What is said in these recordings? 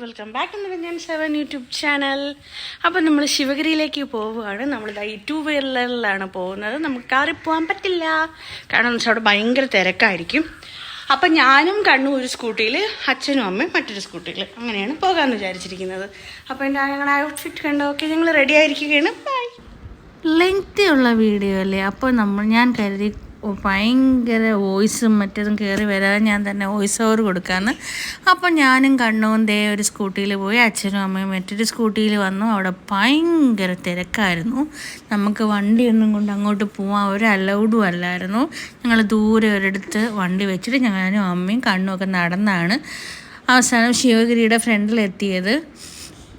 Welcome back to ഞാൻ 7 YouTube channel. അപ്പോൾ നമ്മൾ ശിവഗിരിയിലേക്ക് പോവുകയാണ്. നമ്മളിതാ ഈ 2 വീലറിലാണ് പോകുന്നത്. നമുക്ക് കാറിൽ പോകാൻ പറ്റില്ല, കാരണം എന്ന് വെച്ചാൽ അവിടെ ഭയങ്കര തിരക്കായിരിക്കും. അപ്പം ഞാനും കണ്ണും ഒരു സ്കൂട്ടിയിൽ, അച്ഛനും അമ്മയും മറ്റൊരു സ്കൂട്ടിയിൽ, അങ്ങനെയാണ് പോകാമെന്ന് വിചാരിച്ചിരിക്കുന്നത്. അപ്പോൾ ഞങ്ങളുടെ ഔട്ട്ഫിറ്റ് കണ്ടോ? ഓക്കെ, ഞങ്ങൾ റെഡി ആയിരിക്കുകയാണ്. ബൈ. ലെങ്തി ഉള്ള വീഡിയോ അല്ലേ, അപ്പോൾ ഞാൻ കരുതി ഭയങ്കര വോയിസും മറ്റേതും കയറി വരാതെ ഞാൻ തന്നെ വോയിസ് ഓവർ കൊടുക്കാമെന്ന്. അപ്പോൾ ഞാനും കണ്ണും ഒരു സ്കൂട്ടിയിൽ പോയി, അച്ഛനും അമ്മയും മറ്റൊരു സ്കൂട്ടിയിൽ വന്നു. അവിടെ ഭയങ്കര തിരക്കായിരുന്നു. നമുക്ക് വണ്ടിയൊന്നും കൊണ്ട് അങ്ങോട്ട് പോകാൻ ഒരു അലൗഡും അല്ലായിരുന്നു. ഞങ്ങൾ ദൂരെ ഒരിടത്ത് വണ്ടി വെച്ചിട്ട് ഞാനും അമ്മയും കണ്ണും ഒക്കെ നടന്നാണ് അവസാനം ശിവഗിരിയുടെ ഫ്രണ്ടിലെത്തിയത്.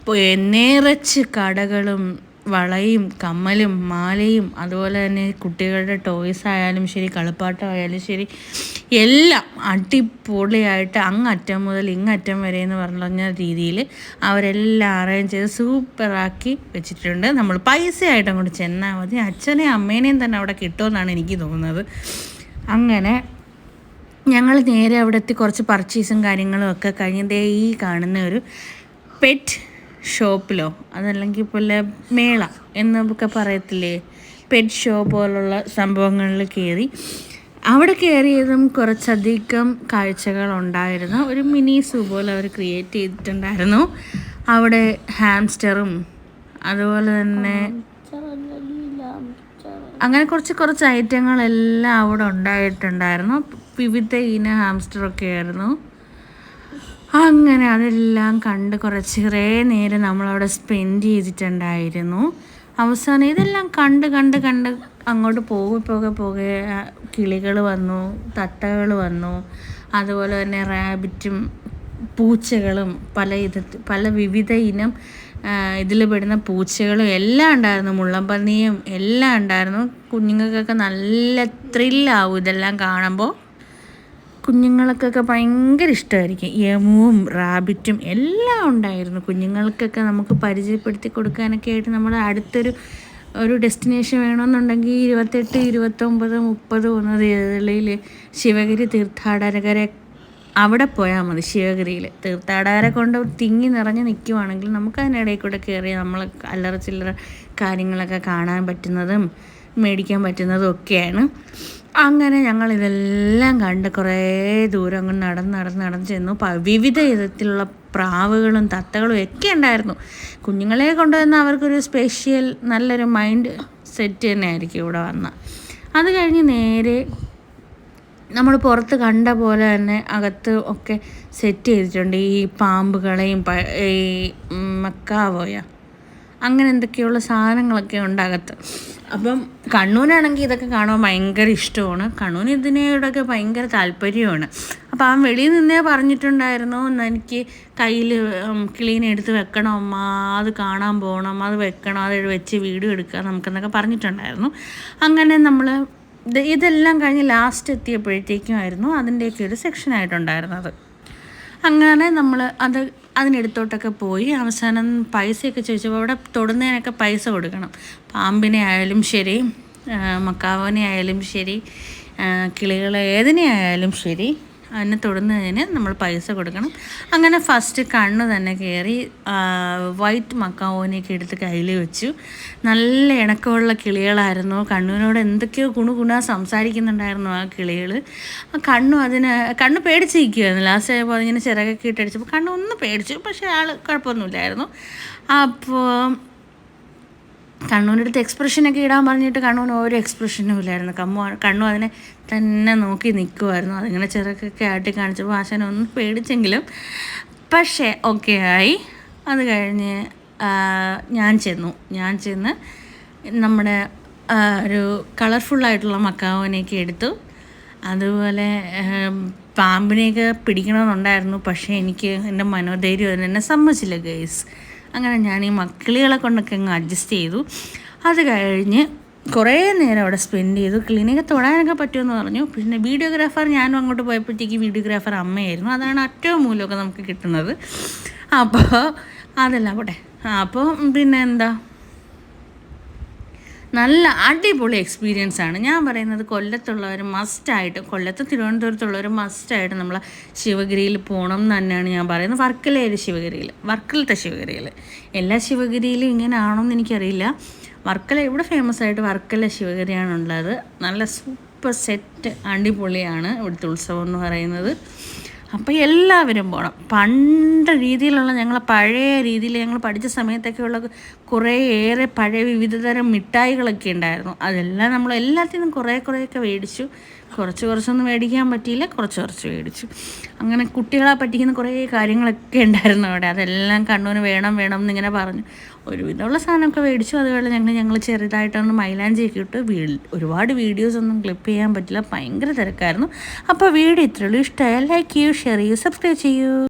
ഇപ്പോൾ നിറച്ച് കടകളും വളയും കമ്മലും മാലയും അതുപോലെ തന്നെ കുട്ടികളുടെ ടോയ്സ് ആയാലും ശരി, കളിപ്പാട്ടമായാലും ശരി, എല്ലാം അടിപൊളിയായിട്ട് അങ്ങറ്റം മുതൽ ഇങ്ങറ്റം വരെ എന്ന് പറഞ്ഞ രീതിയിൽ അവരെല്ലാം അറേഞ്ച് ചെയ്ത് സൂപ്പറാക്കി വെച്ചിട്ടുണ്ട്. നമ്മൾ പൈസയായിട്ട് അങ്ങോട്ട് ചെന്നാൽ മതി. അച്ഛനെയും അമ്മേനെയും തന്നെ അവിടെ കിട്ടുമെന്നാണ് എനിക്ക് തോന്നുന്നത്. അങ്ങനെ ഞങ്ങൾ നേരെ അവിടെ എത്തി കുറച്ച് പർച്ചേസും കാര്യങ്ങളും ഒക്കെ കഴിഞ്ഞ് ഈ കാണുന്ന ഒരു പെറ്റ് ഷോപ്പിലോ അതല്ലെങ്കിൽ പോലെ മേള എന്നൊക്കെ പറയത്തില്ലേ, പെറ്റ് ഷോ പോലുള്ള സംഭവങ്ങളിൽ കയറി. അവിടെ കയറിയതും കുറച്ചധികം കാഴ്ചകളുണ്ടായിരുന്നു. ഒരു മിനി സൂ പോലെ അവർ ക്രിയേറ്റ് ചെയ്തിട്ടുണ്ടായിരുന്നു. അവിടെ ഹാംസ്റ്ററും അതുപോലെ തന്നെ അങ്ങനെ കുറച്ച് ഐറ്റങ്ങളെല്ലാം അവിടെ ഉണ്ടായിട്ടുണ്ടായിരുന്നു. വിവിധ ഇന ഹാംസ്റ്ററൊക്കെ ആയിരുന്നു. അങ്ങനെ അതെല്ലാം കണ്ട് കുറേ നേരം നമ്മളവിടെ സ്പെൻഡ് ചെയ്തിട്ടുണ്ടായിരുന്നു. അവസാനം ഇതെല്ലാം കണ്ട് അങ്ങോട്ട് പോകെ കിളികൾ വന്നു, തത്തകൾ വന്നു, അതുപോലെ തന്നെ റാബിറ്റും പൂച്ചകളും പല വിവിധ ഇനം ഇതിൽ പെടുന്ന പൂച്ചകളും എല്ലാം ഉണ്ടായിരുന്നു. മുള്ളംപന്നിയും എല്ലാം ഉണ്ടായിരുന്നു. കുഞ്ഞുങ്ങൾക്കൊക്കെ നല്ല ത്രില്ലാവും ഇതെല്ലാം കാണുമ്പോൾ. കുഞ്ഞുങ്ങൾക്കൊക്കെ ഭയങ്കര ഇഷ്ടമായിരിക്കും. എമുവും റാബിറ്റും എല്ലാം ഉണ്ടായിരുന്നു. കുഞ്ഞുങ്ങൾക്കൊക്കെ നമുക്ക് പരിചയപ്പെടുത്തി കൊടുക്കാനൊക്കെ ആയിട്ട് നമ്മുടെ അടുത്തൊരു ഡെസ്റ്റിനേഷൻ വേണമെന്നുണ്ടെങ്കിൽ 28, 29, 30 തീയതികളിൽ ശിവഗിരി തീർത്ഥാടകരെ അവിടെ പോയാൽ മതി. ശിവഗിരിയിൽ തീർത്ഥാടകരെ കൊണ്ട് തിങ്ങി നിറഞ്ഞ് നിൽക്കുവാണെങ്കിൽ നമുക്ക് അതിനിടയിൽ കൂടെ കയറി നമ്മൾ അല്ലറ ചില്ലറ കാര്യങ്ങളൊക്കെ കാണാൻ പറ്റുന്നതും മേടിക്കാൻ പറ്റുന്നതും ഒക്കെയാണ്. അങ്ങനെ ഞങ്ങളിതെല്ലാം കണ്ട് കുറേ ദൂരം അങ്ങ് നടന്ന് ചെന്നു. വിവിധ വിധത്തിലുള്ള പ്രാവുകളും തത്തകളും ഒക്കെ ഉണ്ടായിരുന്നു. കുഞ്ഞുങ്ങളെ കൊണ്ടുവന്ന് അവർക്കൊരു സ്പെഷ്യൽ നല്ലൊരു മൈൻഡ് സെറ്റ് തന്നെ ആയിരിക്കും ഇവിടെ വന്ന. അത് കഴിഞ്ഞ് നേരെ നമ്മൾ പുറത്ത് കണ്ട പോലെ തന്നെ അകത്ത് ഒക്കെ സെറ്റ് ചെയ്തിട്ടുണ്ട്. ഈ പാമ്പുകളെയും ഈ മക്കാവോയ അങ്ങനെ എന്തൊക്കെയുള്ള സാധനങ്ങളൊക്കെ ഉണ്ട് അകത്ത്. അപ്പം കണ്ണൂനാണെങ്കിൽ ഇതൊക്കെ കാണുമ്പോൾ ഭയങ്കര ഇഷ്ടമാണ്. കണ്ണൂന് ഇതിനോടൊക്കെ ഭയങ്കര താല്പര്യമാണ്. അപ്പോൾ അവൻ വെളിയിൽ നിന്നേ പറഞ്ഞിട്ടുണ്ടായിരുന്നു, എനിക്ക് കയ്യിൽ കിളീനെ എടുത്ത് വെക്കണം അമ്മ, അത് കാണാൻ പോകണം, അത് വെക്കണം, അത് വെച്ച് വീഡിയോ എടുക്കുക നമുക്കെന്നൊക്കെ പറഞ്ഞിട്ടുണ്ടായിരുന്നു. അങ്ങനെ നമ്മൾ ഇതെല്ലാം കഴിഞ്ഞ് ലാസ്റ്റ് എത്തിയപ്പോഴത്തേക്കും ആയിരുന്നു അതിൻ്റെയൊക്കെ ഒരു സെക്ഷനായിട്ടുണ്ടായിരുന്നത്. അങ്ങനെ നമ്മൾ അതിനടുത്തോട്ടൊക്കെ പോയി അവസാനം പൈസയൊക്കെ ചോദിച്ചപ്പോൾ അവിടെ തൊടുന്നതിനൊക്കെ പൈസ കൊടുക്കണം. പാമ്പിനെ ആയാലും ശരി, മക്കാവിനെ ആയാലും ശരി, കിളികളെ ഏതിനെ ആയാലും ശരി, അതിനെ തൊടുന്നതിന് നമ്മൾ പൈസ കൊടുക്കണം. അങ്ങനെ ഫസ്റ്റ് കണ്ണ് തന്നെ കയറി വൈറ്റ് മക്കാവോനെയൊക്കെ എടുത്ത് കയ്യിൽ വെച്ചു. നല്ല ഇണക്കമുള്ള കിളികളായിരുന്നു. കണ്ണുവിനോട് എന്തൊക്കെയോ ഗുണ സംസാരിക്കുന്നുണ്ടായിരുന്നു ആ കിളികൾ. കണ്ണ് പേടിച്ചിരിക്കുമായിരുന്നു. ലാസ്റ്റ് ആയപ്പോൾ അതിങ്ങനെ ചിറകൊക്കെ ഇട്ടടിച്ചപ്പോൾ കണ്ണ് ഒന്ന് പേടിച്ചു, പക്ഷേ ആൾ കുഴപ്പമൊന്നുമില്ലായിരുന്നു. അപ്പോൾ കണ്ണൂൻ്റെ അടുത്ത് എക്സ്പ്രഷനൊക്കെ ഇടാൻ പറഞ്ഞിട്ട് കണ്ണൂന് ഓരോ എക്സ്പ്രഷനും ഇല്ലായിരുന്നു. കണ്ണു അതിനെ തന്നെ നോക്കി നിൽക്കുമായിരുന്നു. അതിങ്ങനെ ചിറകൊക്കെ ആട്ടി കാണിച്ചപ്പോൾ ആശാനെ ഒന്ന് പേടിച്ചെങ്കിലും പക്ഷേ ഓക്കെ ആയി. അത് കഴിഞ്ഞ് ഞാൻ ചെന്ന് നമ്മുടെ ഒരു കളർഫുള്ളായിട്ടുള്ള മക്കാവനെയൊക്കെ എടുത്തു. അതുപോലെ പാമ്പിനെയൊക്കെ പിടിക്കണമെന്നുണ്ടായിരുന്നു, പക്ഷേ എനിക്ക് എൻ്റെ മനോധൈര്യം എന്നെ സമ്മതിച്ചില്ല ഗൈസ്. അങ്ങനെ ഞാൻ ഈ കിളികളെ കൊണ്ടൊക്കെ അങ്ങ് അഡ്ജസ്റ്റ് ചെയ്തു. അത് കഴിഞ്ഞ് കുറേ നേരം അവിടെ സ്പെൻഡ് ചെയ്തു. കിളിനെയൊക്കെ തൊടാനൊക്കെ പറ്റുമെന്ന് പറഞ്ഞു. പിന്നെ വീഡിയോഗ്രാഫർ ഞാനും അങ്ങോട്ട് പോയപ്പോഴത്തേക്ക് വീഡിയോഗ്രാഫർ അമ്മയായിരുന്നു. അതാണ് ഏറ്റവും മൂലമൊക്കെ നമുക്ക് കിട്ടുന്നത്. അപ്പോൾ അതെല്ലാം പോട്ടെ. അപ്പോൾ പിന്നെ എന്താ, നല്ല അടിപൊളി എക്സ്പീരിയൻസ് ആണ്. ഞാൻ പറയുന്നത് കൊല്ലത്തുള്ളവർ മസ്റ്റായിട്ട്, കൊല്ലത്ത് തിരുവനന്തപുരത്തുള്ളവർ മസ്റ്റായിട്ട് നമ്മൾ ശിവഗിരിയിൽ പോകണം എന്ന് തന്നെയാണ് ഞാൻ പറയുന്നത്. വർക്കലയിൽ ശിവഗിരിയിൽ, വർക്കലത്തെ ശിവഗിരിയിൽ, എല്ലാ ശിവഗിരിയിലും ഇങ്ങനെ ആണോയെന്ന് എനിക്കറിയില്ല. വർക്കല ഇവിടെ ഫേമസ് ആയിട്ട് വർക്കല ശിവഗിരിയാണുള്ളത്. നല്ല സൂപ്പർ സെറ്റ് അടിപൊളിയാണ് ഇവിടുത്തെ ഉത്സവം എന്ന് പറയുന്നത്. അപ്പോൾ എല്ലാവരും പോകണം. പണ്ട് രീതിയിലുള്ള ഞങ്ങളെ പഴയ രീതിയിൽ ഞങ്ങൾ പഠിച്ച സമയത്തൊക്കെയുള്ള കുറേയേറെ പഴയ വിവിധതരം മിഠായികളൊക്കെ ഉണ്ടായിരുന്നു. അതെല്ലാം നമ്മൾ എല്ലാത്തിനും കുറേയൊക്കെ മേടിച്ചു. കുറച്ചൊന്നും മേടിക്കാൻ പറ്റിയില്ല, കുറച്ച് മേടിച്ചു. അങ്ങനെ കുട്ടികളെ പറ്റിക്കുന്ന കുറേ കാര്യങ്ങളൊക്കെ ഉണ്ടായിരുന്നു അവിടെ. അതെല്ലാം കണ്ണൂന് വേണം എന്നിങ്ങനെ പറഞ്ഞു. ഒരുവിധമുള്ള സാധനമൊക്കെ മേടിച്ചു. അതുപോലെ ഞങ്ങൾ ചെറുതായിട്ടൊന്ന് മൈലാഞ്ചിയൊക്കെ ഇട്ട് ഒരുപാട് വീഡിയോസൊന്നും ക്ലിപ്പ് ചെയ്യാൻ പറ്റില്ല, ഭയങ്കര തിരക്കായിരുന്നു. അപ്പോൾ വീഡിയോ ഇത്രയുള്ളൂ. ഇഷ്ടമായാൽ ലൈക്ക് ചെയ്യൂ, ഷെയർ ചെയ്യൂ, സബ്സ്ക്രൈബ് ചെയ്യൂ.